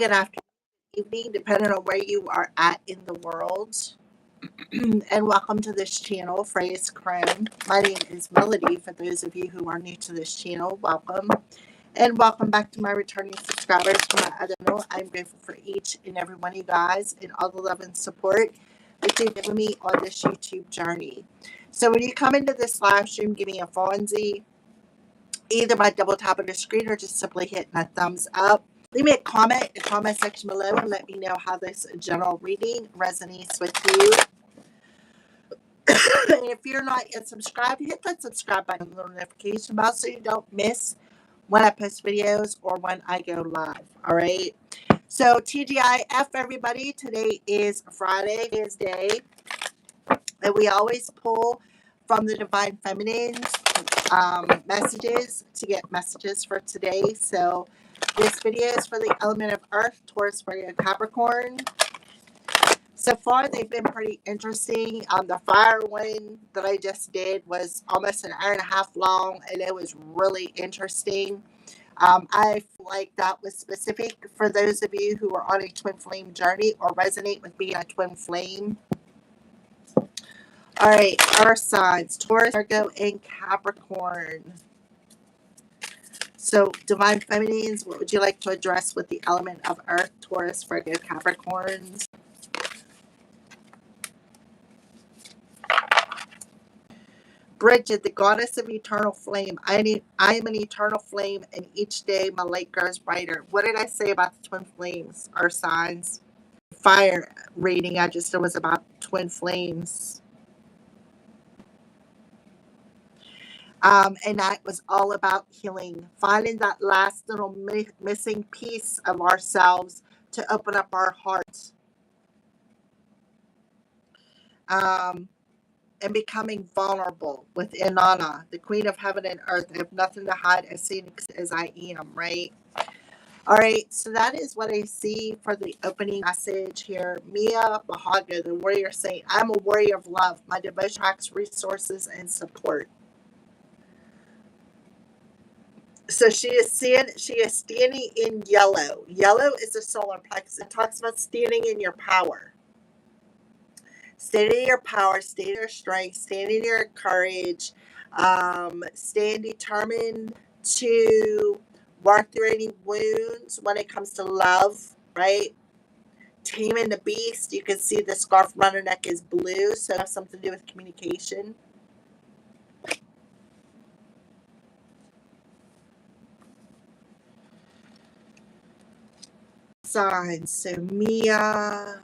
good afternoon, evening, depending on where you are at in the world. And welcome to this channel, Freya's Crown. My name is Melody. For those of you who are new to this channel, welcome. And welcome back to my returning subscribers to my other channel. I'm grateful for each and every one of you guys and all the love and support that you've given me on this YouTube journey. So when you come into this live stream, give me a Fonzie, either by double tapping the screen or just simply hitting a thumbs up. Leave me a comment in the comment section below and let me know how this general reading resonates with you. And if you're not yet subscribed, hit that subscribe button and the little notification bell so you don't miss when I post videos or when I go live. All right. So TGIF, everybody. Today is Friday, is day, and we always pull from the Divine Feminine's messages to get messages for today. So this video is for the element of Earth, Taurus, Virgo, Capricorn. So far, they've been pretty interesting. The fire one that I just did was almost an hour and a half long, and it was really interesting. I feel like that was specific for those of you who are on a twin flame journey or resonate with being a twin flame. All right, Earth signs, Taurus, Virgo, and Capricorn. So, Divine Feminines, what would you like to address with the element of Earth, Taurus, Virgo, Capricorns? Bridget, the goddess of eternal flame. I am an eternal flame, and each day my light grows brighter. What did I say about the twin flames? Our signs. Fire reading I just did was about twin flames. And that was all about healing. Finding that last little missing piece of ourselves to open up our hearts. And becoming vulnerable with Inanna, the Queen of Heaven and Earth. I have nothing to hide, as seen as I am, right? All right, so that is what I see for the opening message here. Mia Bahago, the warrior saint. I'm a warrior of love. My devotion attracts resources and support. So she is standing in yellow. Yellow is the solar plexus. It talks about standing in your power. Stand in your power, stand in your strength, stand in your courage, stand determined to work through any wounds when it comes to love, right? Taming the beast. You can see the scarf around her neck is blue, so it has something to do with communication. Signs. So Mia...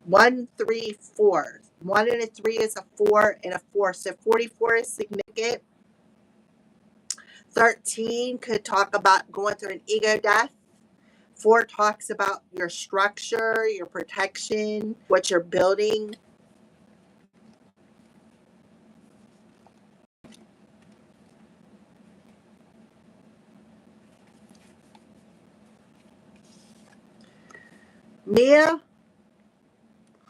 1, 3, 4. 1 and a 3 is a 4 and a 4. So 44 is significant. 13 could talk about going through an ego death. 4 talks about your structure, your protection, what you're building. Mia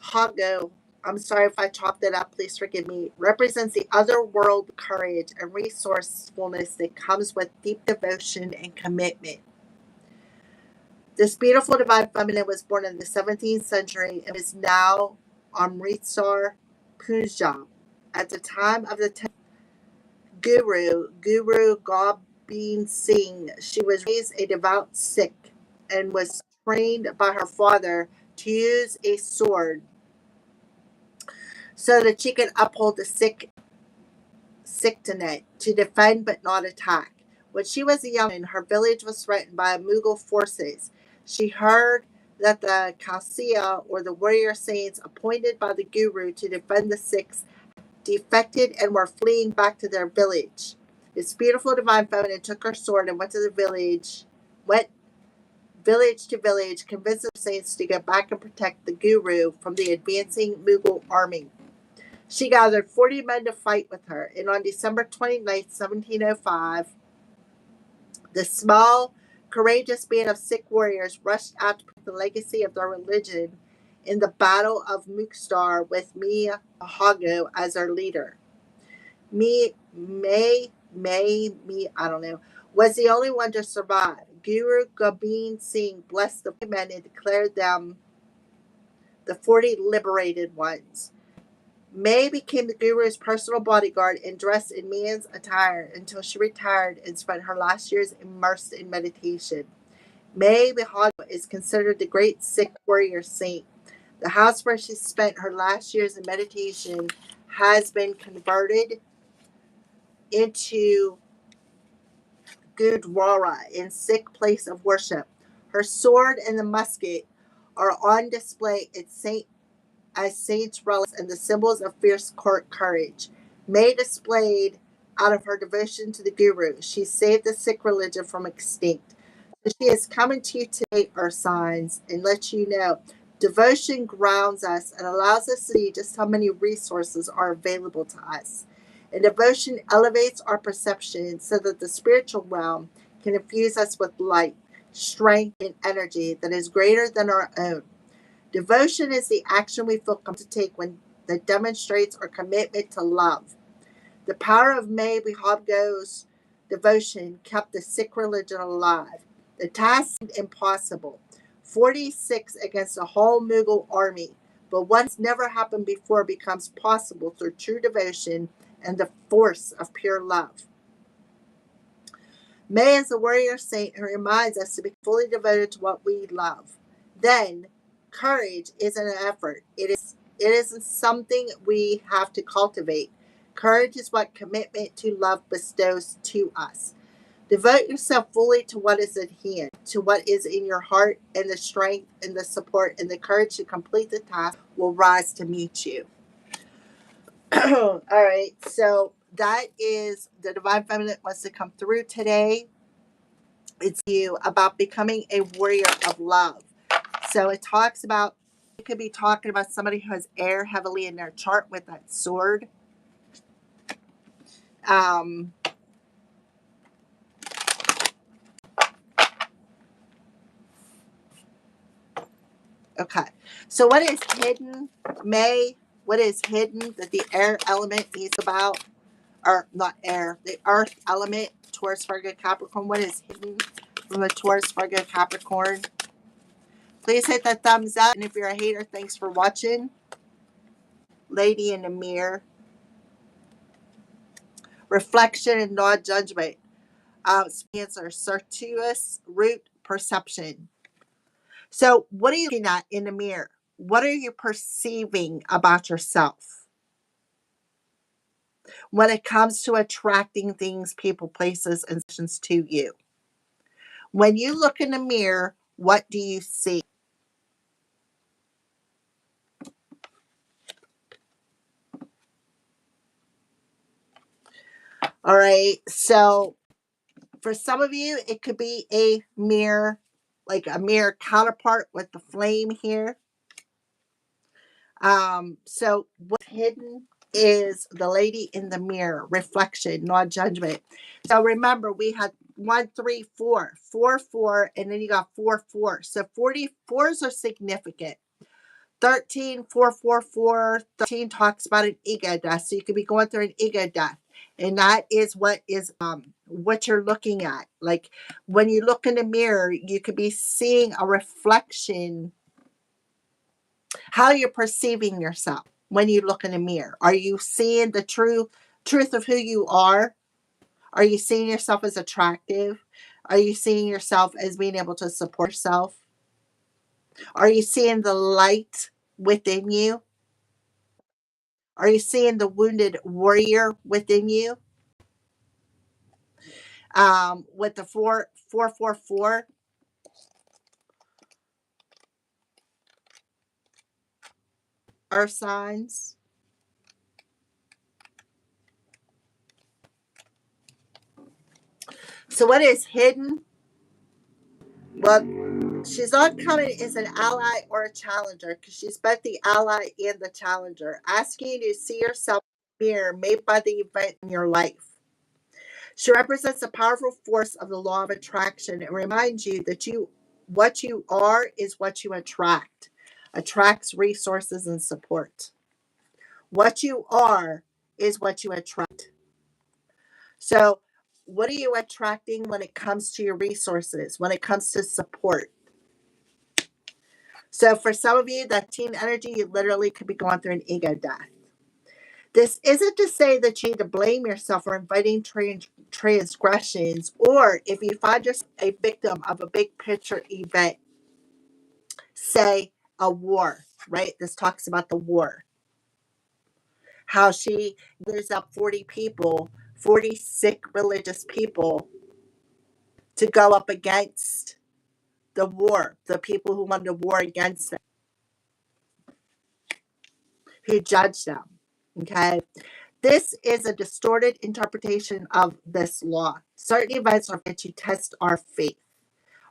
Hago, I'm sorry if I chopped it up, please forgive me, represents the otherworld courage and resourcefulness that comes with deep devotion and commitment. This beautiful divine feminine was born in the 17th century and is now Amritsar, Punjab. At the time of the Guru Gobind Singh, she was raised a devout Sikh and was trained by her father to use a sword so that she could uphold the Sikh to defend but not attack. When she was a young woman, her village was threatened by Mughal forces. She heard that the Khalsa, or the warrior saints appointed by the Guru to defend the Sikhs, defected and were fleeing back to their village. This beautiful divine feminine took her sword and went village to village, convinced the saints to go back and protect the Guru from the advancing Mughal army. She gathered 40 men to fight with her, and on December 29, 1705, the small, courageous band of Sikh warriors rushed out to protect the legacy of their religion in the Battle of Muktsar with Mia Bahago as their leader. I don't know, was the only one to survive. Guru Gobind Singh blessed the men and declared them the 40 liberated ones. May became the Guru's personal bodyguard and dressed in man's attire until she retired and spent her last years immersed in meditation. May Bihadra is considered the great Sikh warrior saint. The house where she spent her last years in meditation has been converted into Gurdwara, in Sikh place of worship. Her sword and the musket are on display at as saints' relics and the symbols of fierce courage. May displayed out of her devotion to the Guru, she saved the Sikh religion from extinct. So she is coming to you today, our signs, and let you know devotion grounds us and allows us to see just how many resources are available to us. And devotion elevates our perception so that the spiritual realm can infuse us with light, strength, and energy that is greater than our own. Devotion is the action we feel compelled to take when that demonstrates our commitment to love. The power of May Bihadga's devotion kept the Sikh religion alive. The task seemed impossible. 46 against a whole Mughal army, but what's never happened before becomes possible through true devotion and the force of pure love. May is a warrior saint who reminds us to be fully devoted to what we love. Then, courage isn't an effort. It isn't something we have to cultivate. Courage is what commitment to love bestows to us. Devote yourself fully to what is at hand, to what is in your heart, and the strength and the support and the courage to complete the task will rise to meet you. All right, so that is the Divine Feminine wants to come through today. It's you about becoming a warrior of love. So it talks about, you could be talking about somebody who has air heavily in their chart with that sword. Okay. So what is hidden, May? What is hidden that the air element is about? Or not air, the earth element, Taurus, Virgo, Capricorn. What is hidden from the Taurus, Virgo, Capricorn? Please hit that thumbs up. And if you're a hater, thanks for watching. Lady in the mirror. Reflection and non-judgment. Answer, circuitous root perception. So what are you looking at in the mirror? What are you perceiving about yourself? When it comes to attracting things, people, places, and situations to you. When you look in the mirror, what do you see? All right. So for some of you, it could be a mirror, like a mirror counterpart with the flame here. So what's hidden is the lady in the mirror, reflection, non-judgment. So remember, we had 1, 3, 4, 4, 4, and then you got 4, 4. So 44s are significant. 13, 4, 4, 4, 13 talks about an ego death. So you could be going through an ego death. And that is what you're looking at. Like when you look in the mirror, you could be seeing a reflection, how you're perceiving yourself when you look in the mirror. Are you seeing the truth of who you are? Are you seeing yourself as attractive? Are you seeing yourself as being able to support yourself? Are you seeing the light within you? Are you seeing the wounded warrior within you? With the 4, 4, 4 earth signs. So what is hidden? Well, she's not coming as an ally or a challenger because she's both the ally and the challenger, asking you to see yourself in the mirror made by the event in your life. She represents the powerful force of the law of attraction and reminds you that what you are is what you attract. Attracts resources and support. What you are is what you attract. So what are you attracting when it comes to your resources, when it comes to support? So for some of you, that teen energy, you literally could be going through an ego death. This isn't to say that you need to blame yourself for inviting transgressions, or if you find yourself a victim of a big picture event, say a war, right? This talks about the war. How she gathers up 40 people, 40 sick religious people to go up against the war, the people who wanted to war against them, who judged them. Okay. This is a distorted interpretation of this law. Certain events are meant to test our faith.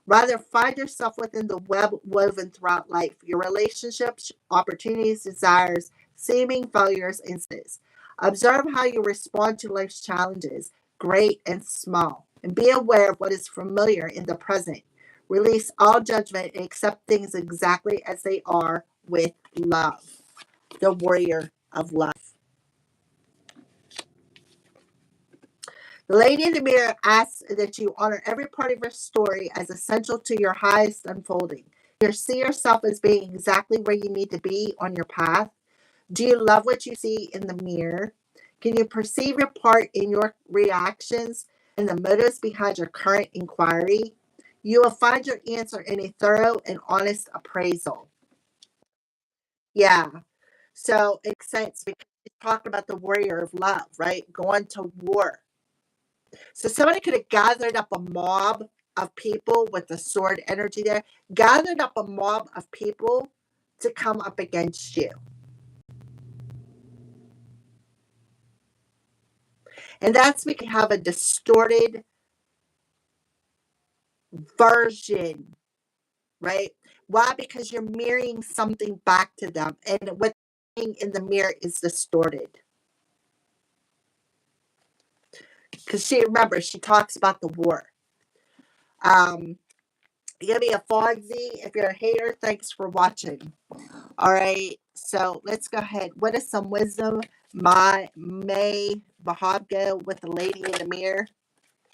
Rather, find yourself within the web woven throughout life, your relationships, opportunities, desires, seeming failures, and sins. Observe how you respond to life's challenges, great and small, and be aware of what is familiar in the present. Release all judgment and accept things exactly as they are with love. The warrior of love. The lady in the mirror asks that you honor every part of your story as essential to your highest unfolding. Do you see yourself as being exactly where you need to be on your path? Do you love what you see in the mirror? Can you perceive your part in your reactions and the motives behind your current inquiry? You will find your answer in a thorough and honest appraisal. Yeah. So it makes sense because it's talking about the warrior of love, right? Going to war. So somebody could have gathered up a mob of people with the sword energy there, gathered up a mob of people to come up against you. And that's we can have a distorted version, right? Why? Because you're mirroring something back to them. And what's in the mirror is distorted. Because remember, she talks about the war. Give me a Fonzie. If you're a hater, thanks for watching. All right, so let's go ahead. What is some wisdom my May Bahabga with the lady in the mirror?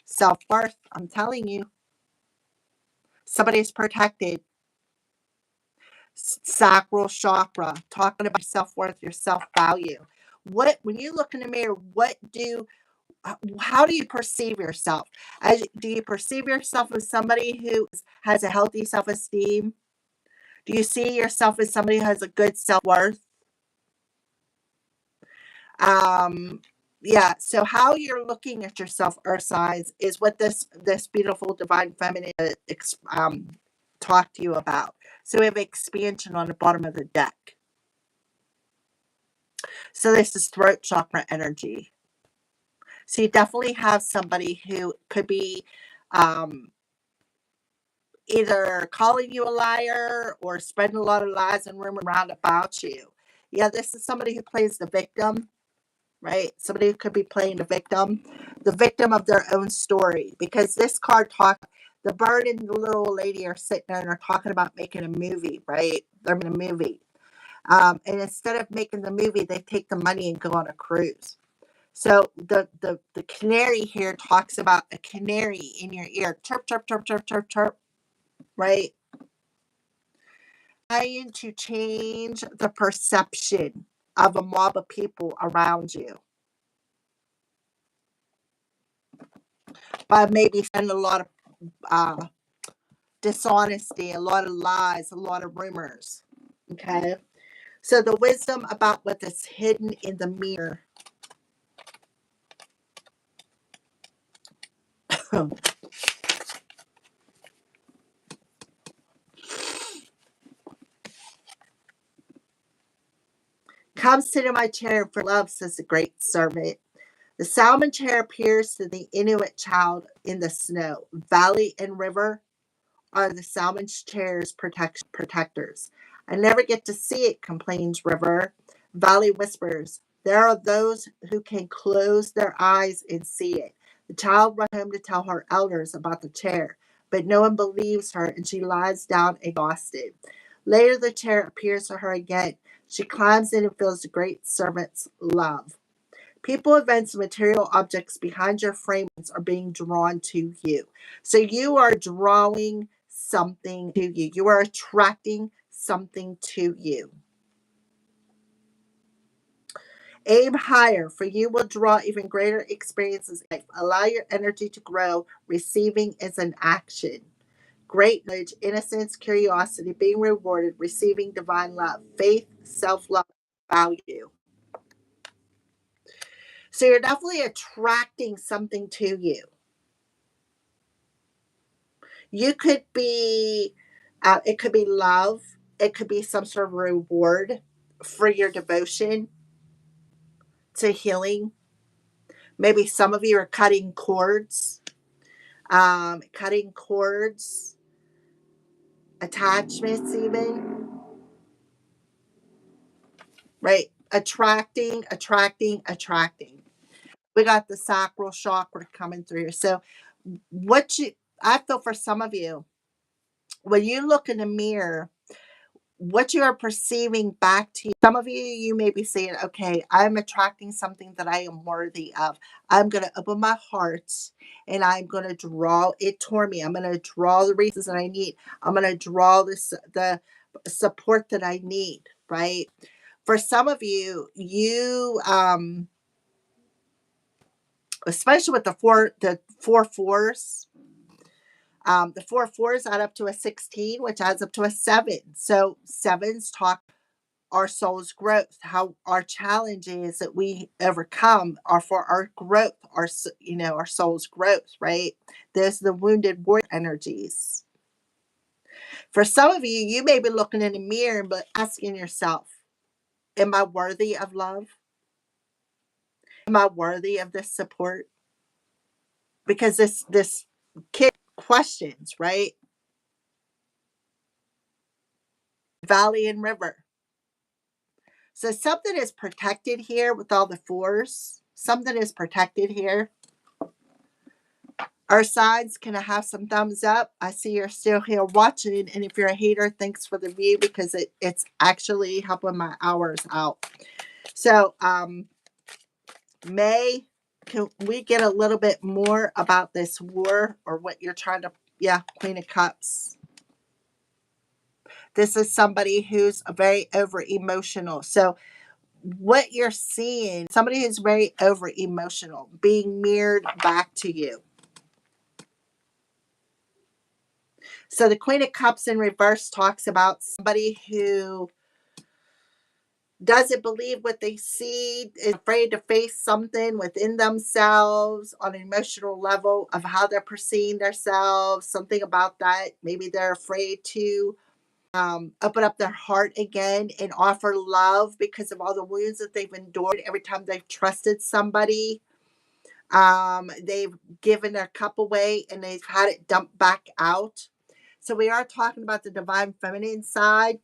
Self-worth. I'm telling you, somebody's protected. Sacral chakra. Talking about self-worth, your self-value. What when you look in the mirror, how do you perceive yourself? Do you perceive yourself as somebody who has a healthy self-esteem? Do you see yourself as somebody who has a good self-worth? Um, yeah, so how you're looking at yourself, earth signs, is what this beautiful divine feminine talk to you about. So we have expansion on the bottom of the deck. So this is throat chakra energy. So you definitely have somebody who could be um, either calling you a liar or spreading a lot of lies and rumors around about you. Yeah, this is somebody who plays the victim, right? Somebody who could be playing the victim of their own story. Because this card the bird and the little lady are sitting there and are talking about making a movie, right? They're making a movie. And instead of making the movie, they take the money and go on a cruise. So the canary here talks about a canary in your ear, chirp, chirp, chirp, chirp, chirp, chirp, right? Trying to change the perception of a mob of people around you by maybe spending a lot of uh, dishonesty, a lot of lies, a lot of rumors. Okay. So the wisdom about what is hidden in the mirror. Come sit in my chair for love, says the great servant. The salmon chair appears to the Inuit child in the snow. Valley and river are the salmon chair's protectors. I never get to see it, complains River. Valley whispers, there are those who can close their eyes and see it. The child runs home to tell her elders about the chair, but no one believes her and she lies down exhausted. Later, the chair appears to her again. She climbs in and feels the great servant's love. People, events, material objects behind your frame are being drawn to you. So you are drawing something to you. You are attracting something to you. Aim higher, for you will draw even greater experiences in life. Allow your energy to grow. Receiving is an action. Great knowledge, innocence, curiosity, being rewarded, receiving divine love, faith, self love, value. So you're definitely attracting something to you. You could be, it could be love, it could be some sort of reward for your devotion to healing. Maybe some of you are cutting cords, attachments, even, right? Attracting. We got the sacral chakra coming through. So, what you, I feel for some of you, when you look in the mirror, what you are perceiving back to you, some of you, you may be saying, okay, I'm attracting something that I am worthy of. I'm going to open my heart and I'm going to draw it toward me. I'm going to draw the reasons that I need. I'm going to draw the support that I need, right? For some of you, especially with the four fours, the four fours add up to a 16, which adds up to a 7. So sevens talk our soul's growth, how our challenges that we overcome are for our growth, our soul's growth, right? There's the wounded warrior energies. For some of you, you may be looking in the mirror but asking yourself, am I worthy of love? Am I worthy of this support? Because this kid questions, right? Valley and river. So something is protected here with all the fours. Something is protected here. Our sides, can I have some thumbs up? I see you're still here watching. And if you're a hater, thanks for the view, because it's actually helping my hours out. So, May, can we get a little bit more about this war or what you're trying to, yeah, Queen of Cups. This is somebody who's very over emotional. So what you're seeing, somebody who's very over emotional being mirrored back to you. So the Queen of Cups in reverse talks about somebody who doesn't believe what they see, is afraid to face something within themselves on an emotional level of how they're perceiving themselves, something about that. Maybe they're afraid to open up their heart again and offer love because of all the wounds that they've endured every time they've trusted somebody. They've given their cup away and they've had it dumped back out. So we are talking about the divine feminine side.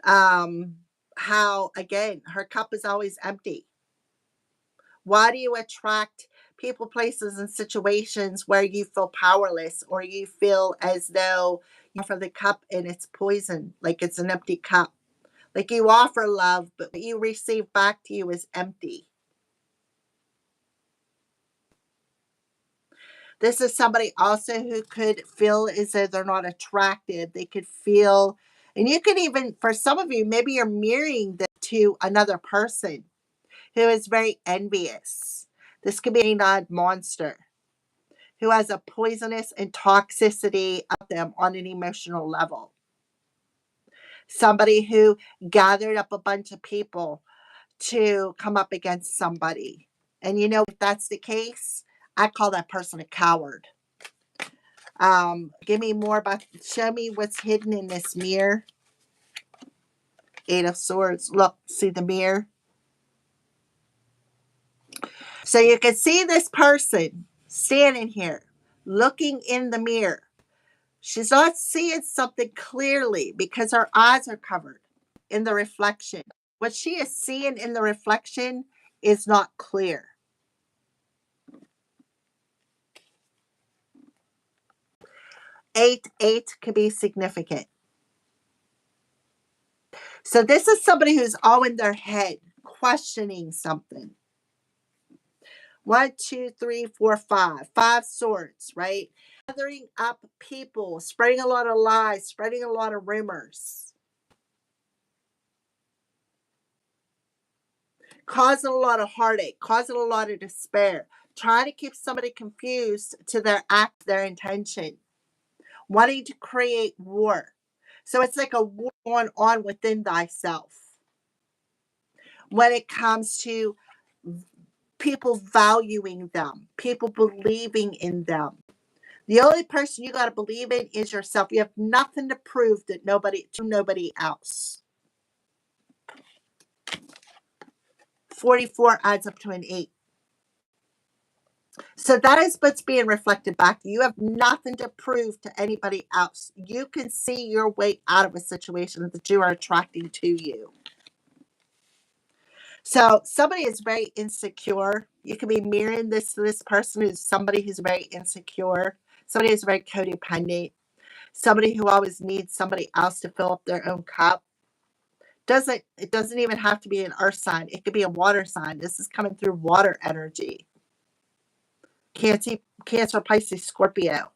How, again, her cup is always empty. Why do you attract people, places, and situations where you feel powerless or you feel as though you offer the cup and it's poison, like it's an empty cup? Like you offer love, but what you receive back to you is empty. This is somebody also who could feel as though they're not attractive. They could feel, and you could even, for some of you, maybe you're mirroring this to another person who is very envious. This could be a non monster who has a poisonous and toxicity of them on an emotional level. Somebody who gathered up a bunch of people to come up against somebody. And if that's the case, I call that person a coward. Give me more about, show me what's hidden in this mirror. 8 of Swords. Look, see the mirror? So you can see this person standing here looking in the mirror. She's not seeing something clearly because her eyes are covered in the reflection. What she is seeing in the reflection is not clear. 8 can be significant. So this is somebody who's all in their head, questioning something. 1, 2, 3, 4, 5. 5 swords, right? Gathering up people, spreading a lot of lies, spreading a lot of rumors, causing a lot of heartache, causing a lot of despair, trying to keep somebody confused to their act, their intention, wanting to create war. So it's like a war going on within thyself when it comes to people valuing them, people believing in them. The only person you got to believe in is yourself. You have nothing to prove that nobody else. 44 adds up to an 8. So that is what's being reflected back. You have nothing to prove to anybody else. You can see your way out of a situation that you are attracting to you. So somebody is very insecure. You can be mirroring this person who's somebody who's very insecure, somebody who's very codependent, somebody who always needs somebody else to fill up their own cup. It doesn't even have to be an earth sign. It could be a water sign. This is coming through water energy. Cancer, Pisces, Scorpio.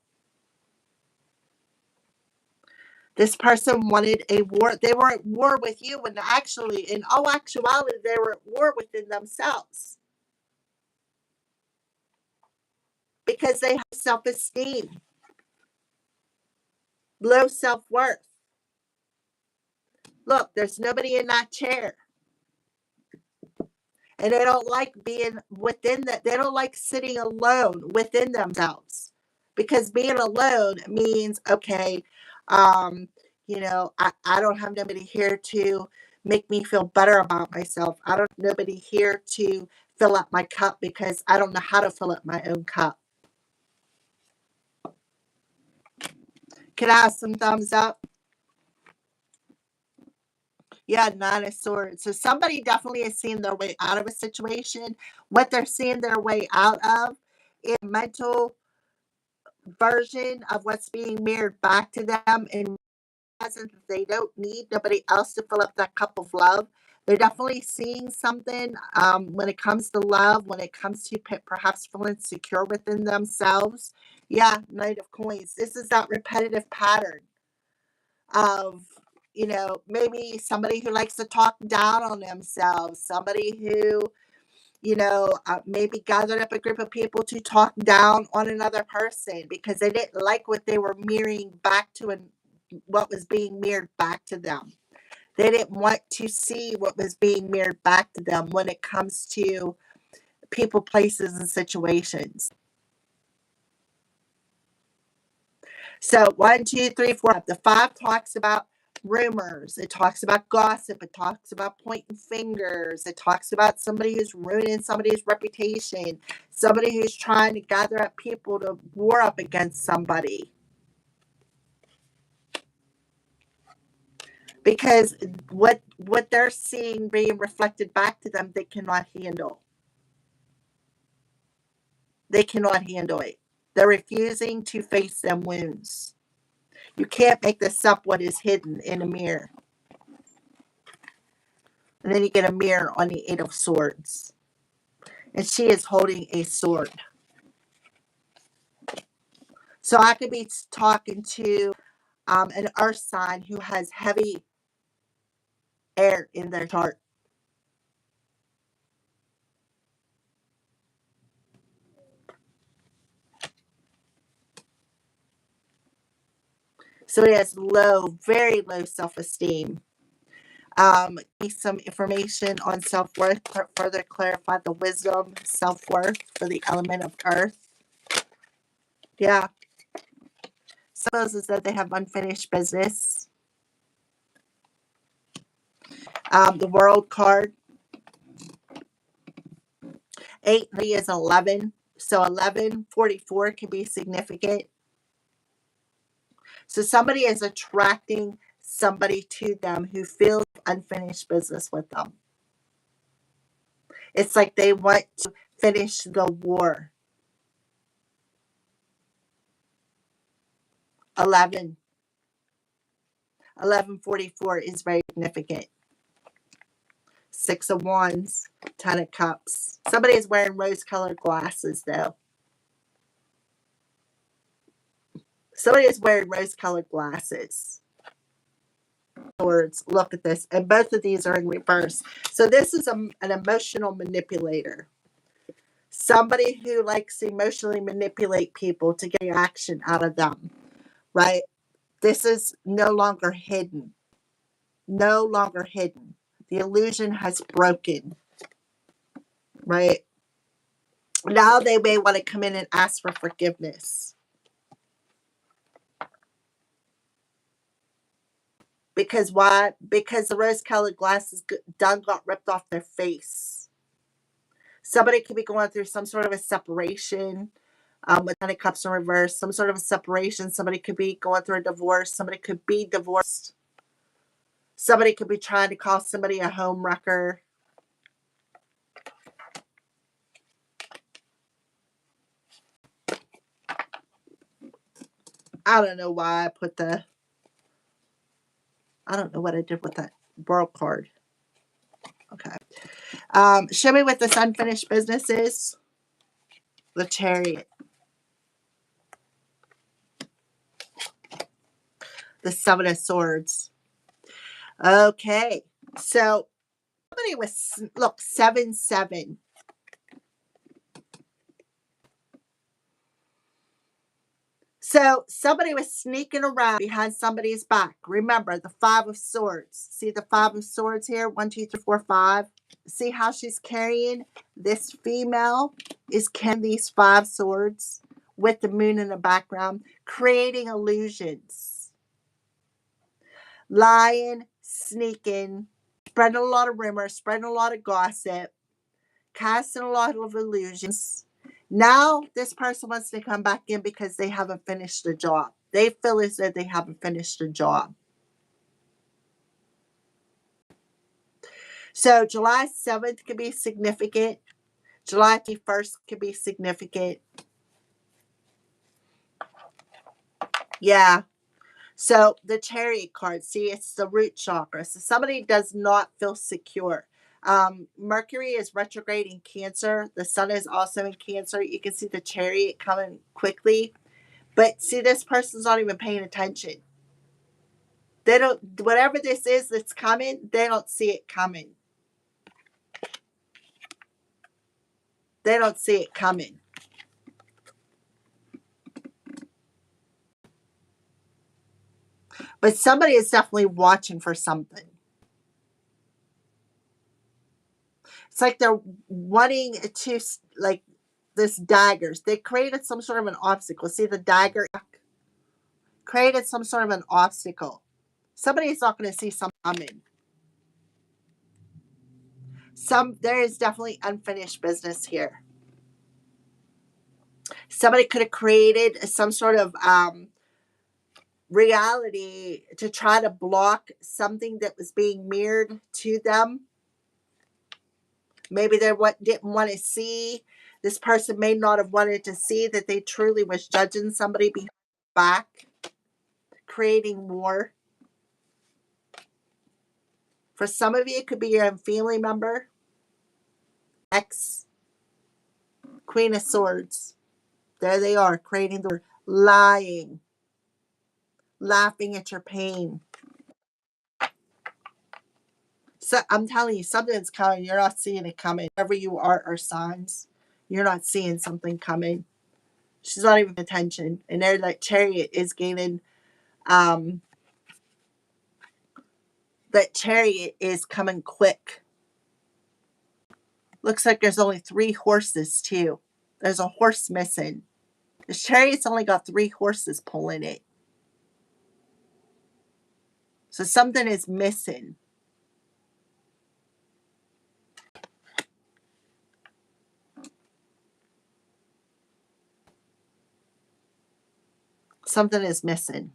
This person wanted a war. They were at war with you when actually, in all actuality, they were at war within themselves. Because they have self-esteem, low self-worth. Look, there's nobody in that chair. And they don't like being within that. They don't like sitting alone within themselves. Because being alone means, okay, I don't have nobody here to make me feel better about myself. I don't have nobody here to fill up my cup because I don't know how to fill up my own cup. Can I have some thumbs up? Yeah, 9 of Swords. So somebody definitely is seeing their way out of a situation. What they're seeing their way out of is a mental version of what's being mirrored back to them, and realizing that they don't need nobody else to fill up that cup of love. They're definitely seeing something when it comes to love, when it comes to perhaps feeling secure within themselves. Yeah, Knight of Coins. This is that repetitive pattern of, maybe somebody who likes to talk down on themselves, somebody who, maybe gathered up a group of people to talk down on another person because they didn't like what they were mirroring back to and what was being mirrored back to them. They didn't want to see what was being mirrored back to them when it comes to people, places, and situations. So 1, 2, 3, 4. The 5 talks about rumors. It talks about gossip. It talks about pointing fingers. It talks about somebody who's ruining somebody's reputation. Somebody who's trying to gather up people to war up against somebody. Because what they're seeing being reflected back to them, they cannot handle. They cannot handle it. They're refusing to face them wounds. You can't make this up what is hidden in a mirror. And then you get a mirror on the 8 of Swords. And she is holding a sword. So I could be talking to an earth sign who has heavy air in their chart. So it has low, very low self-esteem. Need some information on self-worth, further clarify the wisdom, self-worth for the element of earth. Yeah. Suppose is that they have unfinished business. The world card. 8 is 11. So 1144 can be significant. So somebody is attracting somebody to them who feels unfinished business with them. It's like they want to finish the war. 1144 is very significant. Six of Wands, Ten of Cups. Somebody is wearing rose-colored glasses, though. Somebody is wearing rose-colored glasses. Swords. Look at this. And both of these are in reverse. So this is an emotional manipulator. Somebody who likes to emotionally manipulate people to get action out of them, right? This is no longer hidden. No longer hidden. The illusion has broken, right? Now they may want to come in and ask for forgiveness. Because why? Because the rose-colored glasses done got ripped off their face. Somebody could be going through some sort of a separation, with Ten of Cups in reverse, some sort of a separation. Somebody could be going through a divorce. Somebody could be divorced. Somebody could be trying to call somebody a home wrecker. I don't know why I put the... I don't know what I did with that World card. Okay. Show me what this unfinished business is. The Chariot. The Seven of Swords. Okay. So somebody was, look, 7-7. So somebody was sneaking around behind somebody's back. Remember the Five of Swords. See the Five of Swords here? 1, 2, 3, 4, 5. See how she's carrying? This female is carrying these 5 swords with the moon in the background, creating illusions. Lying, sneaking, spreading a lot of rumors, spreading a lot of gossip, casting a lot of illusions. Now this person wants to come back in because they haven't finished the job. They feel as though they haven't finished the job. So July 7th could be significant. July 1st could be significant. Yeah. So the Chariot card, see, it's the root chakra. So somebody does not feel secure. Mercury is retrograde in Cancer. The sun is also in Cancer. You can see the Chariot coming quickly. But see, this person's not even paying attention. They don't, whatever this is that's coming, they don't see it coming. They don't see it coming. But somebody is definitely watching for something. It's like they're wanting to, like, this daggers. They created some sort of an obstacle. See the dagger? Created some sort of an obstacle. Somebody's not going to see something coming. There is definitely unfinished business here. Somebody could have created some sort of reality to try to block something that was being mirrored to them. Maybe they didn't want to see. This person may not have wanted to see that they truly was judging somebody behind back, creating more. For some of you, it could be your own family member. Ex, Queen of Swords. There they are, creating the lying, laughing at your pain. So I'm telling you, something's coming. You're not seeing it coming. Wherever you are signs. You're not seeing something coming. She's not even paying attention. And there that Chariot is gaining, that Chariot is coming quick. Looks like there's only 3 horses too. There's a horse missing. The Chariot's only got 3 horses pulling it. So something is missing. Something is missing.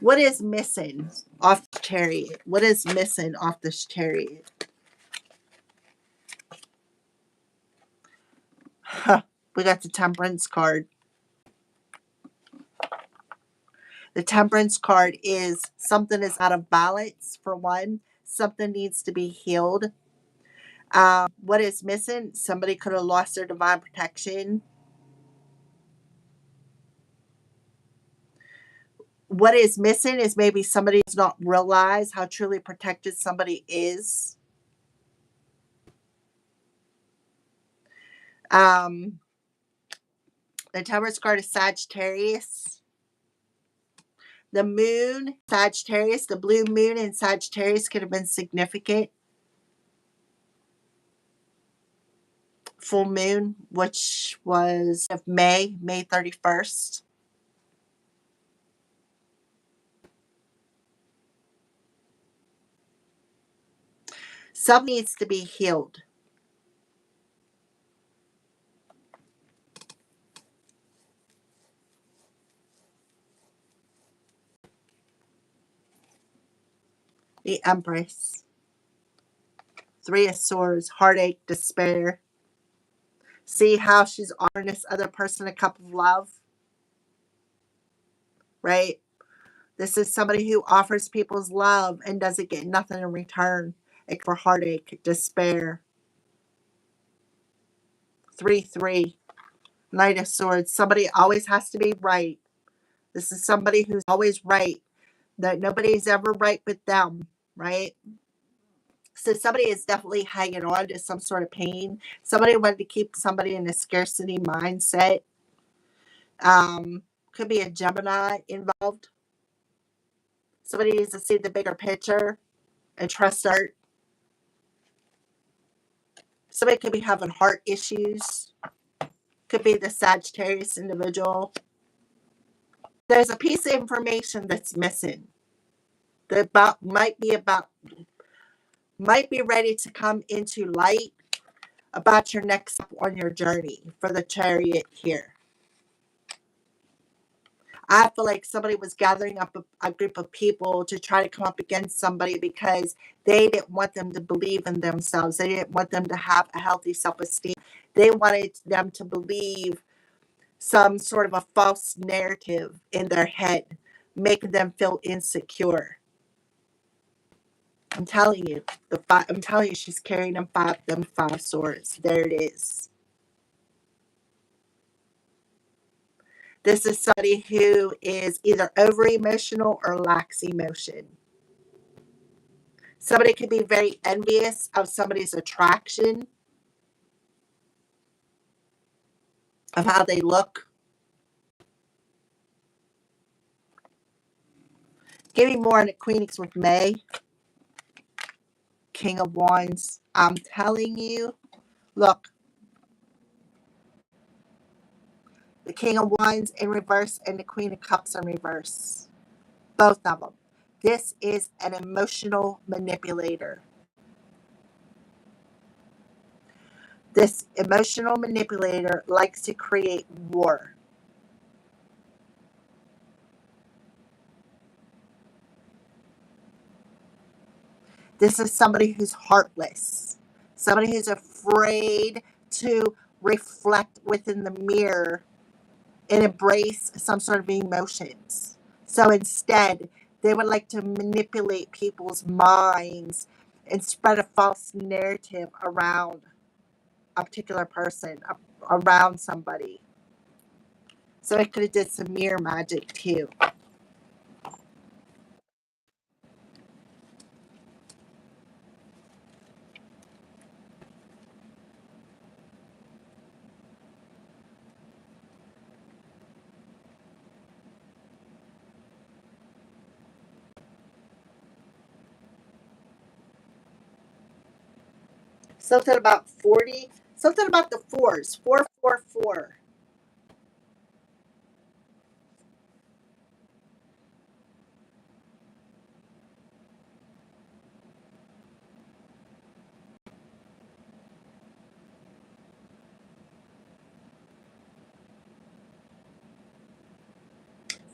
What is missing off the Chariot? What is missing off this Chariot? Huh. We got the Temperance card. The Temperance card is something is out of balance, for one. Something needs to be healed. What is missing? Somebody could have lost their divine protection. What is missing is maybe somebody does not realize how truly protected somebody is. Um, the Temperance card is Sagittarius. The moon, Sagittarius, the blue moon in Sagittarius could have been significant. Full moon, which was of May 31st. Some needs to be healed. The Empress. Three of Swords, heartache, despair. See how she's offering this other person a cup of love, right? This is somebody who offers people's love and doesn't get nothing in return except for heartache, despair. 3-3. Knight of Swords. Somebody always has to be right. This is somebody who's always right. That nobody's ever right but them, right? So somebody is definitely hanging on to some sort of pain. Somebody wanted to keep somebody in a scarcity mindset. Could be a Gemini involved. Somebody needs to see the bigger picture and trust art. Somebody could be having heart issues. Could be the Sagittarius individual. There's a piece of information that's missing that might be ready to come into light about your next step on your journey for the Chariot here. I feel like somebody was gathering up a group of people to try to come up against somebody because they didn't want them to believe in themselves. They didn't want them to have a healthy self-esteem. They wanted them to believe some sort of a false narrative in their head, making them feel insecure. I'm telling you, I'm telling you, she's carrying them five swords. There it is. This is somebody who is either over emotional or lacks emotion. Somebody could be very envious of somebody's attraction, of how they look. Give me more on the Queenix with May. King of Wands. I'm telling you, look, the King of Wands in reverse and the Queen of Cups in reverse. Both of them. This is an emotional manipulator. This emotional manipulator likes to create war. This is somebody who's heartless. Somebody who's afraid to reflect within the mirror and embrace some sort of emotions. So instead, they would like to manipulate people's minds and spread a false narrative around a particular person, around somebody. So it could have did some mirror magic too. Something about 40, something about the fours, 444.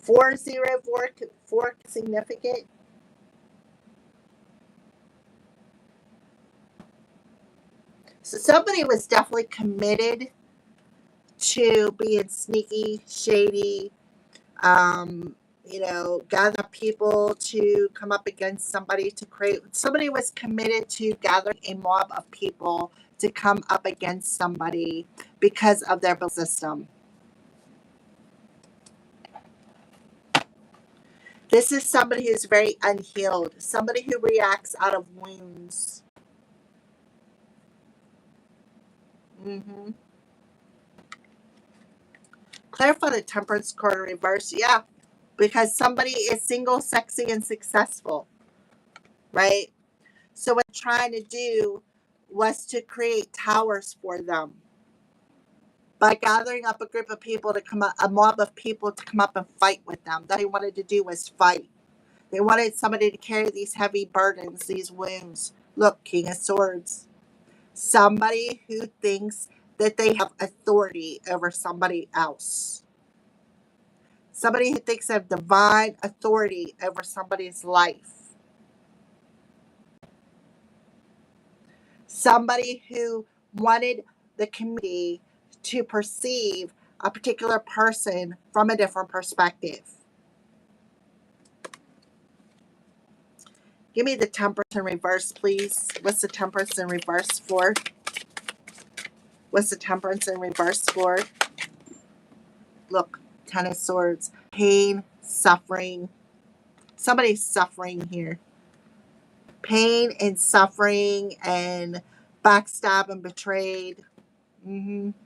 404, four significant. So somebody was definitely committed to being sneaky, shady, um, gather up people to come up against somebody to create. Somebody was committed to gathering a mob of people to come up against somebody because of their belief system. This is somebody who's very unhealed, somebody who reacts out of wounds. hmm Clarify the temperance card in reverse. Yeah, because somebody is single, sexy, and successful, right? So what they're trying to do was to create towers for them by gathering up a group of people to come up, a mob of people to come up and fight with them. That they wanted to do was fight. They wanted somebody to carry these heavy burdens, these wounds. Look, King of Swords. Somebody who thinks that they have authority over somebody else. Somebody who thinks they have divine authority over somebody's life. Somebody who wanted the community to perceive a particular person from a different perspective. Give me the temperance in reverse, please. What's the temperance in reverse for? What's the temperance in reverse for? Look, Ten of Swords. Pain, suffering. Somebody's suffering here. Pain and suffering and backstab and betrayed.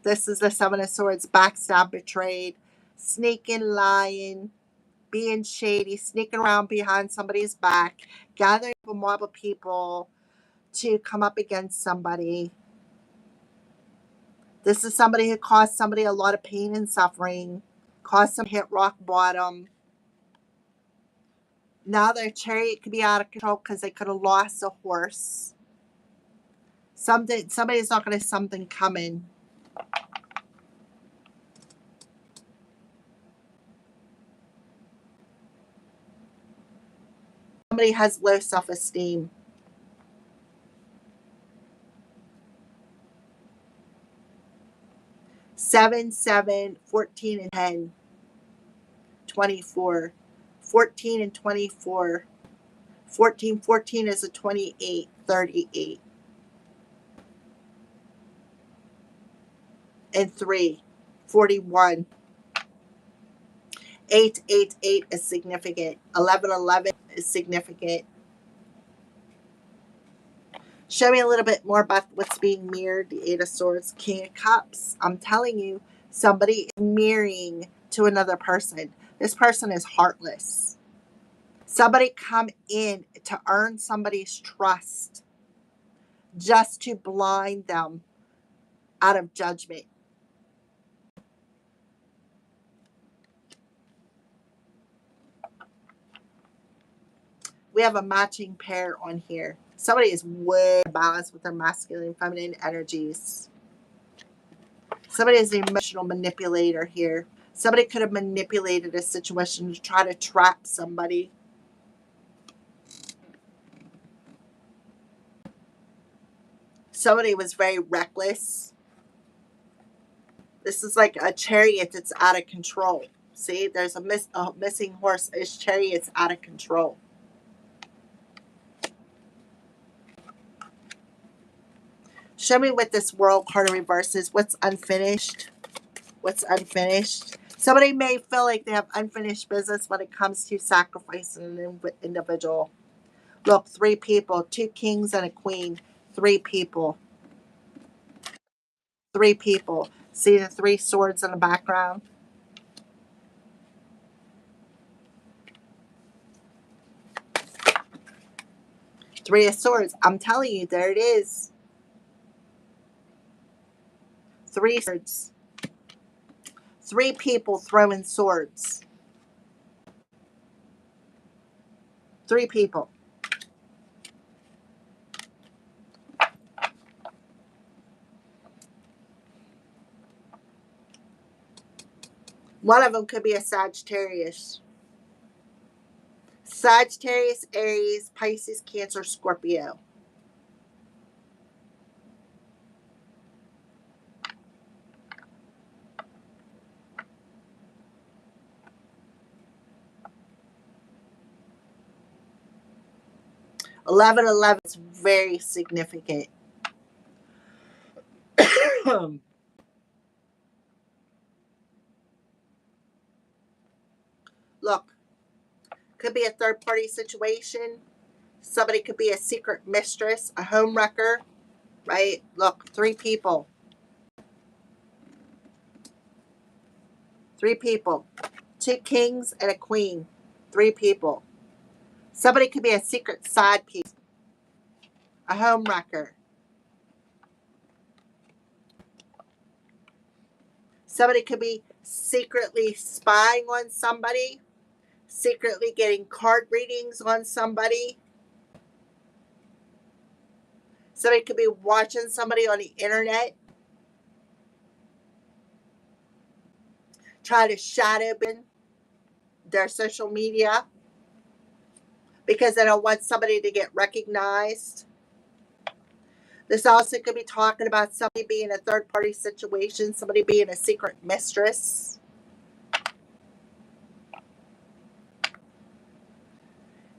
This is the Seven of Swords. Backstab, betrayed. Sneaking, lying. Being shady. Sneaking around behind somebody's back. Gathering a mob of people to come up against somebody. This is somebody who caused somebody a lot of pain and suffering, caused them hit rock bottom. Now their chariot could be out of control because they could have lost a horse. Somebody's not going to something coming. Somebody has low self-esteem. Seven, 7, 14, and 10. 24. 14 and 24. 14 is a 28, 38. And 3, 41. 8, 8, 8 is significant. 11, 11 is significant. Show me a little bit more about what's being mirrored. The Eight of Swords, King of Cups. I'm telling you, somebody is mirroring to another person. This person is heartless. Somebody come in to earn somebody's trust just to blind them out of judgment. We have a matching pair on here. Somebody is way balanced with their masculine and feminine energies. Somebody is an emotional manipulator here. Somebody could have manipulated a situation to try to trap somebody. Somebody was very reckless. This is like a chariot that's out of control. See, there's a missing horse. His chariot's out of control. Show me what this World card in reverse is. What's unfinished? What's unfinished? Somebody may feel like they have unfinished business when it comes to sacrificing an individual. Look, 3 people, 2 kings and a queen. 3 people. 3 people. See the 3 swords in the background? Three of Swords. I'm telling you, there it is. 3 swords. 3 people throwing swords. 3 people. One of them could be a Sagittarius. Sagittarius, Aries, Pisces, Cancer, Scorpio. 1111 is very significant. Look, could be a third party situation. Somebody could be a secret mistress, a home wrecker, right? Look, three people. Three people. Two kings and a queen. Three people. Somebody could be a secret side piece, a home wrecker. Somebody could be secretly spying on somebody, secretly getting card readings on somebody. Somebody could be watching somebody on the internet, try to shadow their social media because they don't want somebody to get recognized. This also could be talking about somebody being a third party situation, somebody being a secret mistress.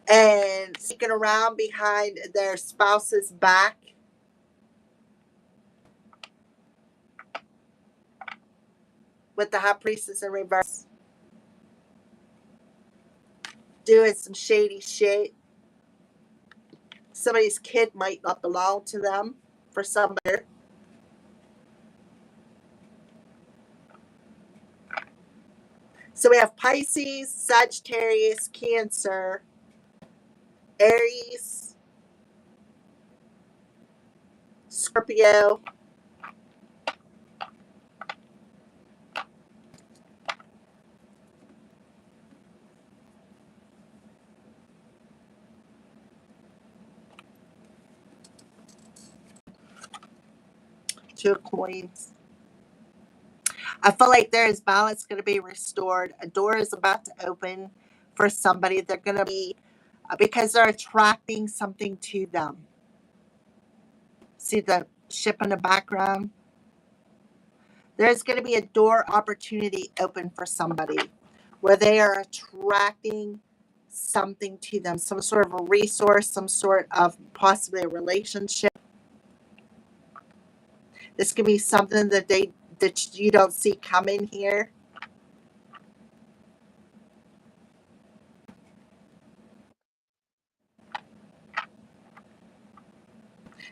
And sneaking around behind their spouse's back. With the high priestess in reverse. Doing some shady shit. Somebody's kid might not belong to them for somebody. So we have Pisces, Sagittarius, Cancer, Aries, Scorpio, Two of Coins. I feel like there is balance going to be restored. A door is about to open for somebody. They're going to be, because they're attracting something to them. See the ship in the background? There's going to be a door opportunity open for somebody where they are attracting something to them, some sort of a resource, some sort of possibly a relationship. This could be something that you don't see coming here.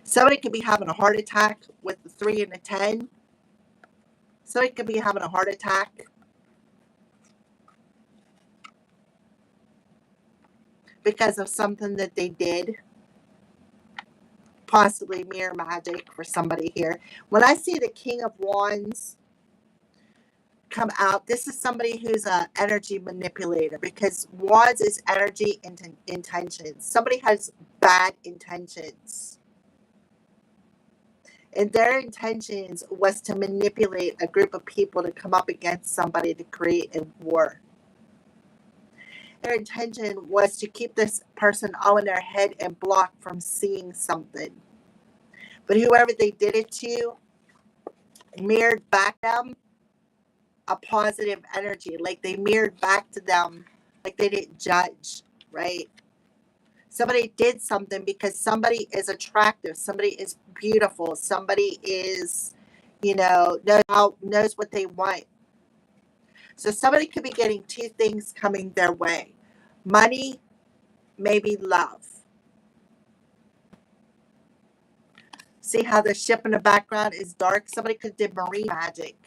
Somebody could be having a heart attack with the 3 and the 10. Somebody could be having a heart attack because of something that they did. Possibly mirror magic for somebody here. When I see the King of Wands come out, this is somebody who's an energy manipulator because Wands is energy intentions. Somebody has bad intentions. And their intentions was to manipulate a group of people to come up against somebody to create a war. Their intention was to keep this person all in their head and block from seeing something. But whoever they did it to mirrored back them a positive energy. Like they mirrored back to them, like they didn't judge, right? Somebody did something because somebody is attractive, somebody is beautiful, somebody is, knows what they want. So somebody could be getting two things coming their way: money, maybe love. See how the ship in the background is dark? Somebody could do marine magic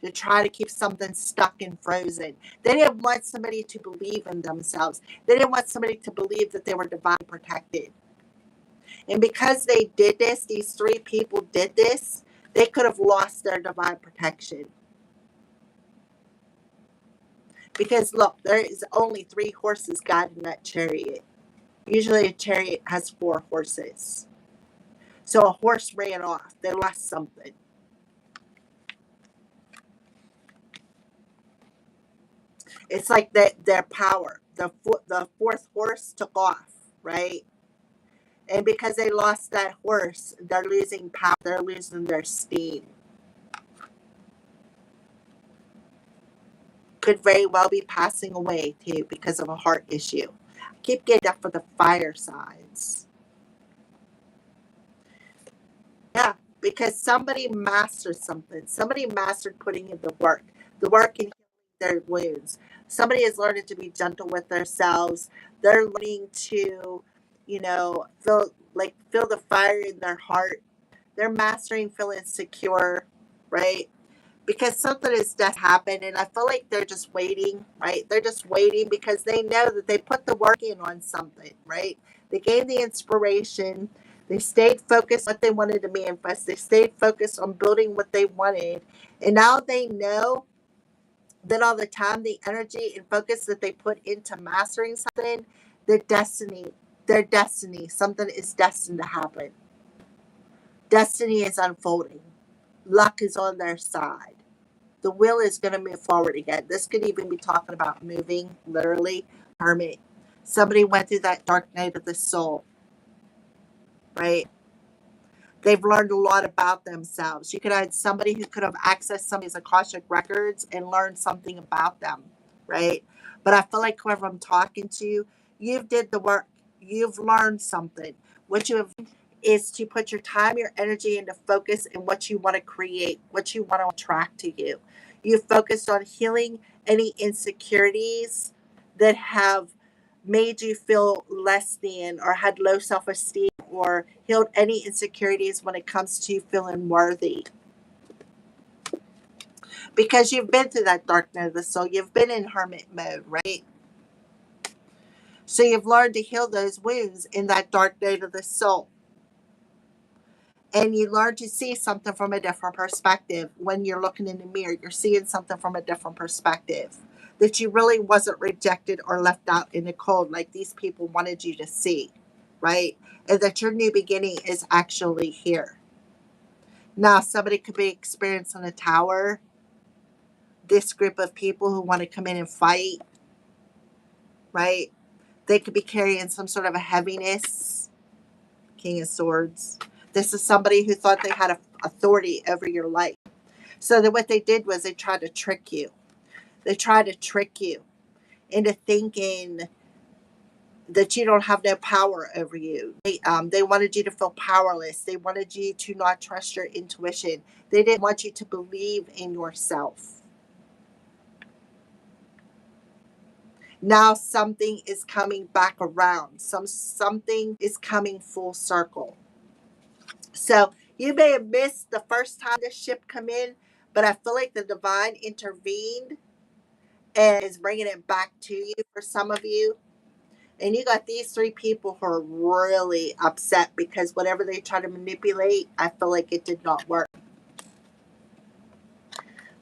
to try to keep something stuck and frozen. They didn't want somebody to believe in themselves. They didn't want somebody to believe that they were divinely protected. And because they did this, these three people did this, they could have lost their divine protection. Because look, there is only 3 horses guiding that chariot. Usually a chariot has 4 horses. So a horse ran off. They lost something. It's like their power. The fourth horse took off, right? And because they lost that horse, they're losing power. They're losing their steam. Could very well be passing away too because of a heart issue. Keep getting up for the fire signs. Yeah, because somebody mastered something. Somebody mastered putting in the work in healing their wounds. Somebody is learning to be gentle with themselves. They're learning to, feel the fire in their heart. They're mastering feeling secure, right? Because something is just happened, and I feel like they're just waiting, right? They're just waiting because they know that they put the work in on something, right? They gained the inspiration. They stayed focused on what they wanted to manifest. They stayed focused on building what they wanted, and now they know that all the time, the energy and focus that they put into mastering something, their destiny, something is destined to happen. Destiny is unfolding. Luck is on their side. The will is going to move forward again. This could even be talking about moving, literally, hermit. Somebody went through that dark night of the soul, right? They've learned a lot about themselves. You could have had somebody who could have accessed somebody's Akashic records and learned something about them, right? But I feel like whoever I'm talking to, you've did the work. You've learned something. What you have is to put your time, your energy into focus in what you want to create, what you want to attract to you. You've focused on healing any insecurities that have made you feel less than or had low self-esteem, or healed any insecurities when it comes to feeling worthy. Because you've been through that dark night of the soul. You've been in hermit mode, right? So you've learned to heal those wounds in that dark night of the soul. And you learn to see something from a different perspective. When you're looking in the mirror, you're seeing something from a different perspective. That you really wasn't rejected or left out in the cold like these people wanted you to see, right? And that your new beginning is actually here. Now, somebody could be experiencing a tower. This group of people who want to come in and fight, right? They could be carrying some sort of a heaviness. King of Swords. This is somebody who thought they had authority over your life. So that what they did was they tried to trick you. They tried to trick you into thinking that you don't have no power over you. They wanted you to feel powerless. They wanted you to not trust your intuition. They didn't want you to believe in yourself. Now something is coming back around. Something is coming full circle. So you may have missed the first time this ship come in, but I feel like the divine intervened and is bringing it back to you for some of you. And you got these three people who are really upset because whatever they try to manipulate, I feel like it did not work.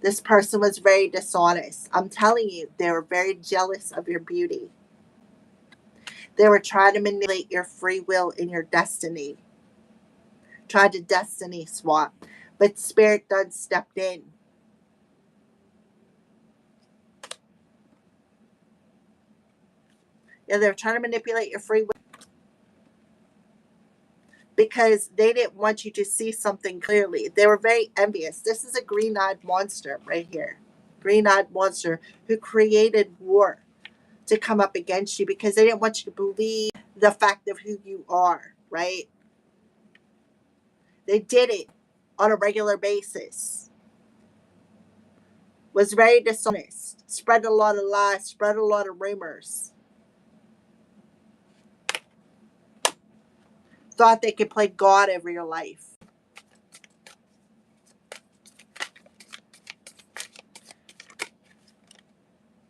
This person was very dishonest. I'm telling you, they were very jealous of your beauty. They were trying to manipulate your free will and your destiny. Tried to destiny swap. But Spirit done stepped in. Yeah, they were trying to manipulate your free will because they didn't want you to see something clearly. They were very envious. This is a green-eyed monster right here. Green-eyed monster who created war to come up against you because they didn't want you to believe the fact of who you are, right? They did it on a regular basis. Was very dishonest. Spread a lot of lies, spread a lot of rumors. Thought they could play God over your life.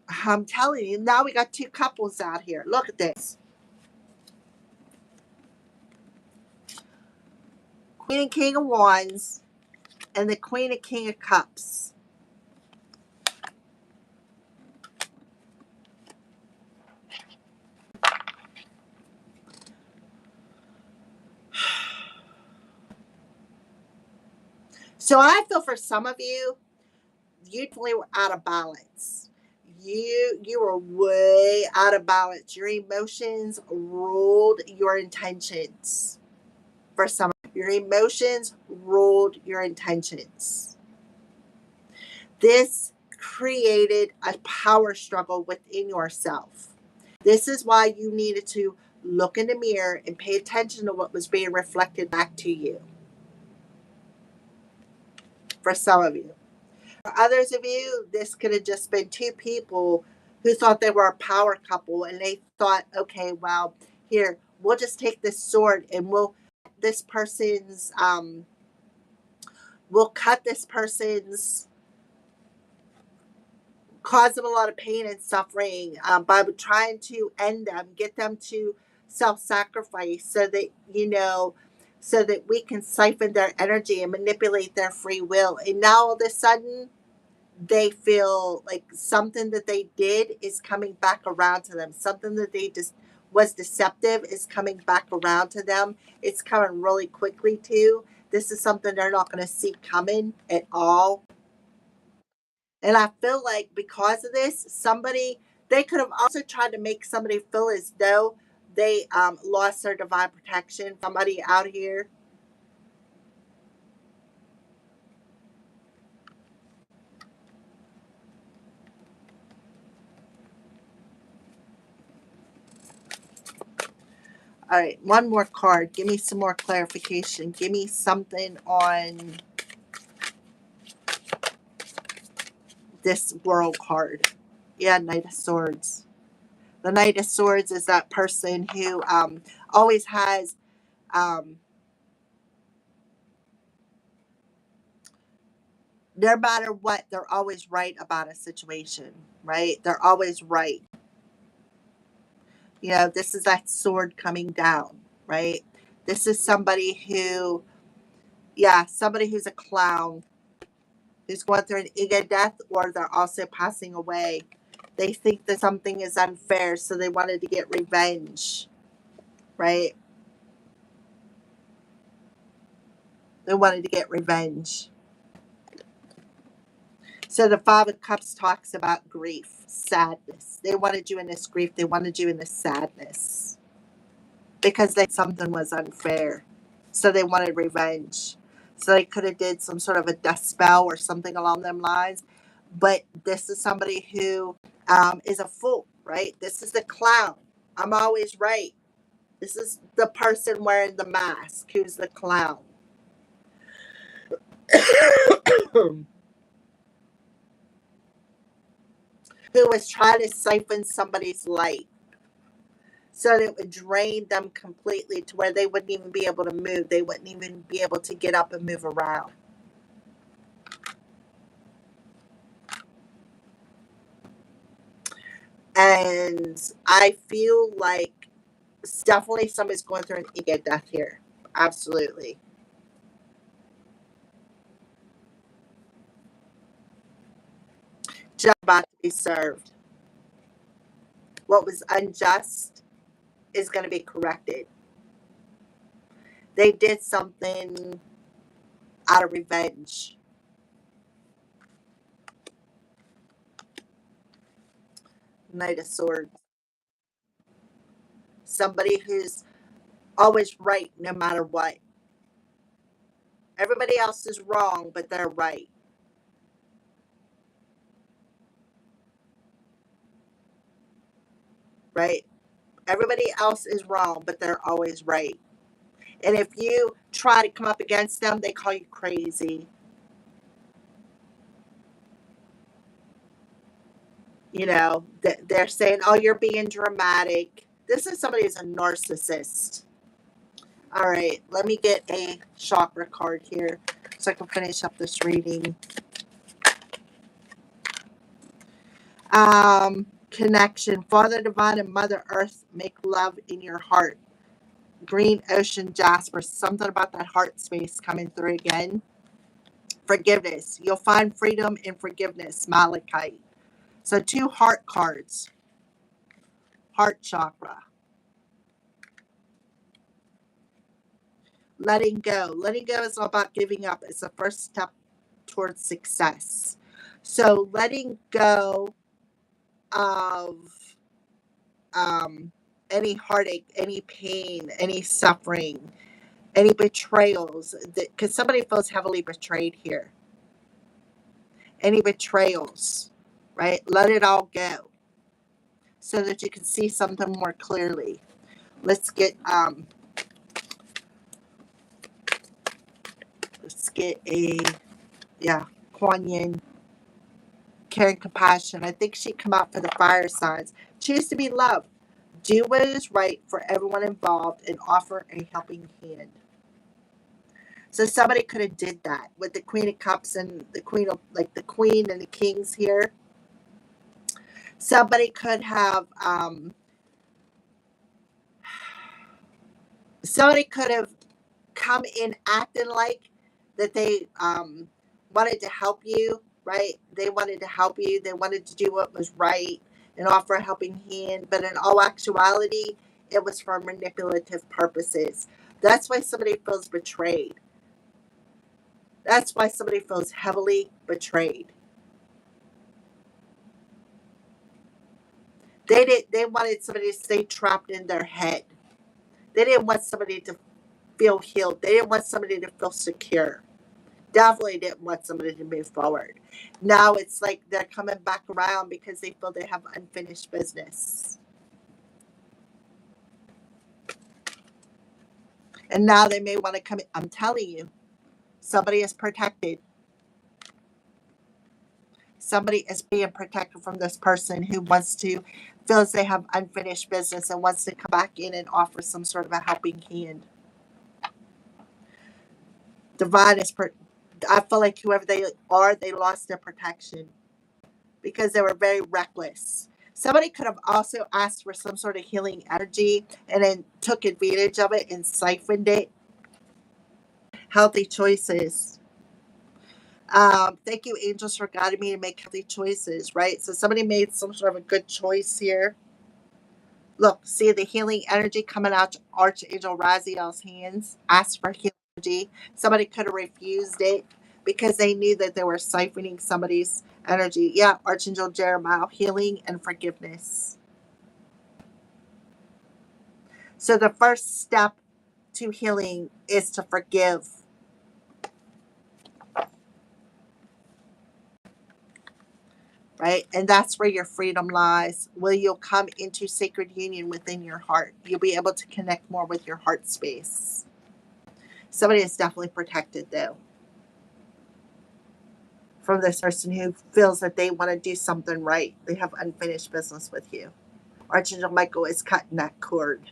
I'm telling you, now we got two couples out here. Look at this. Queen and King of Wands and the Queen and King of Cups. So I feel for some of you, you definitely were out of balance. You were way out of balance. Your emotions ruled your intentions. For some, your emotions ruled your intentions. This created a power struggle within yourself. This is why you needed to look in the mirror and pay attention to what was being reflected back to you. For some of you. For others of you, this could have just been two people who thought they were a power couple, and they thought, okay, well, here, we'll just take this sword and this person's we'll cut this person's, cause them a lot of pain and suffering by trying to end them, get them to self-sacrifice so that, so that we can siphon their energy and manipulate their free will. And now all of a sudden, they feel like something that they did is coming back around to them. Something that they just was deceptive is coming back around to them. It's coming really quickly too. This is something they're not going to see coming at all. And I feel like because of this, they could have also tried to make somebody feel as though they lost their divine protection. Somebody out here. All right, one more card. Give me some more clarification. Give me something on this world card. Yeah, Knight of Swords. The Knight of Swords is that person who always has no matter what, they're always right about a situation, right? They're always right. This is that sword coming down, right? This is somebody who, yeah, somebody who's a clown, who's going through an ego death, or they're also passing away. They think that something is unfair, so they wanted to get revenge, right? They wanted to get revenge. So the Five of Cups talks about grief, sadness. They wanted you in this grief. They wanted you in this sadness because they something was unfair. So they wanted revenge. So they could have did some sort of a death spell or something along them lines. But this is somebody who is a fool, right? This is the clown. I'm always right. This is the person wearing the mask who's the clown. Who was trying to siphon somebody's light so that it would drain them completely to where they wouldn't even be able to move. They wouldn't even be able to get up and move around. And I feel like definitely somebody's going through an ego death here. Absolutely. Just about to be served. What was unjust is going to be corrected. They did something out of revenge. Knight of Swords. Somebody who's always right no matter what. Everybody else is wrong, but they're right. Right? Everybody else is wrong, but they're always right. And if you try to come up against them, they call you crazy. They're saying, oh, you're being dramatic. This is somebody who's a narcissist. All right, let me get a chakra card here so I can finish up this reading. Connection. Father Divine and Mother Earth make love in your heart. Green Ocean Jasper. Something about that heart space coming through again. Forgiveness. You'll find freedom in forgiveness. Malachite. So 2 heart cards. Heart chakra. Letting go. Letting go is all about giving up. It's the first step towards success. So letting go of any heartache, any pain, any suffering, any betrayals, because somebody feels heavily betrayed here. Any betrayals, right? Let it all go. so that you can see something more clearly. Let's get a Kuan Yin, care and compassion. I think she'd come out for the fire signs. Choose to be loved. Do what is right for everyone involved and offer a helping hand. So somebody could have did that with the Queen of Cups and the Queen of, like, the Queen and the Kings here. Somebody could have come in acting like that they wanted to help you, right? They wanted to help you. They wanted to do what was right and offer a helping hand. But in all actuality, it was for manipulative purposes. That's why somebody feels betrayed. That's why somebody feels heavily betrayed. They wanted somebody to stay trapped in their head. They didn't want somebody to feel healed. They didn't want somebody to feel secure. Definitely didn't want somebody to move forward. Now it's like they're coming back around because they feel they have unfinished business. And now they may want to come in. I'm telling you, somebody is protected. Somebody is being protected from this person who feels they have unfinished business and wants to come back in and offer some sort of a helping hand. Divine is, I feel like whoever they are, they lost their protection because they were very reckless. Somebody could have also asked for some sort of healing energy and then took advantage of it and siphoned it. Healthy choices. Thank you, angels, for guiding me to make healthy choices, right? So somebody made some sort of a good choice here. Look, see the healing energy coming out to Archangel Raziel's hands. Ask for healing energy. Somebody could have refused it because they knew that they were siphoning somebody's energy. Yeah, Archangel Jeremiah, healing and forgiveness. So the first step to healing is to forgive. Right? And that's where your freedom lies. Where you'll come into sacred union within your heart. You'll be able to connect more with your heart space. Somebody is definitely protected, though, from this person who feels that they want to do something right. They have unfinished business with you. Archangel Michael is cutting that cord.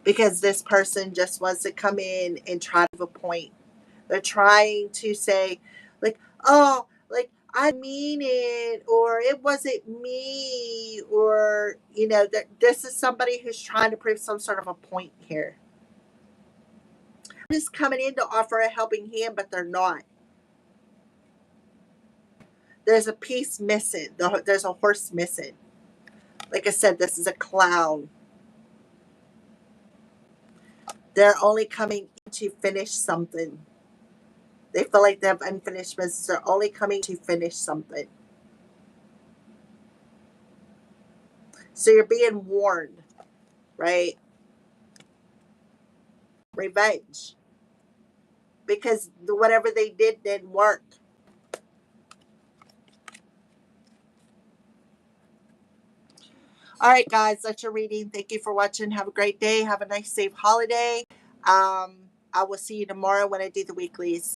Because this person just wants to come in and try to have a point. They're trying to say, like, oh, like, I mean it, or it wasn't me, or, that this is somebody who's trying to prove some sort of a point here. Just coming in to offer a helping hand, but they're not. There's a piece missing. There's a horse missing. Like I said, this is a clown. They're only coming to finish something. They feel like they have unfinished business. They're only coming to finish something. So you're being warned, right? Revenge. Because whatever they did didn't work. All right, guys, that's your reading. Thank you for watching. Have a great day. Have a nice, safe holiday. I will see you tomorrow when I do the weeklies.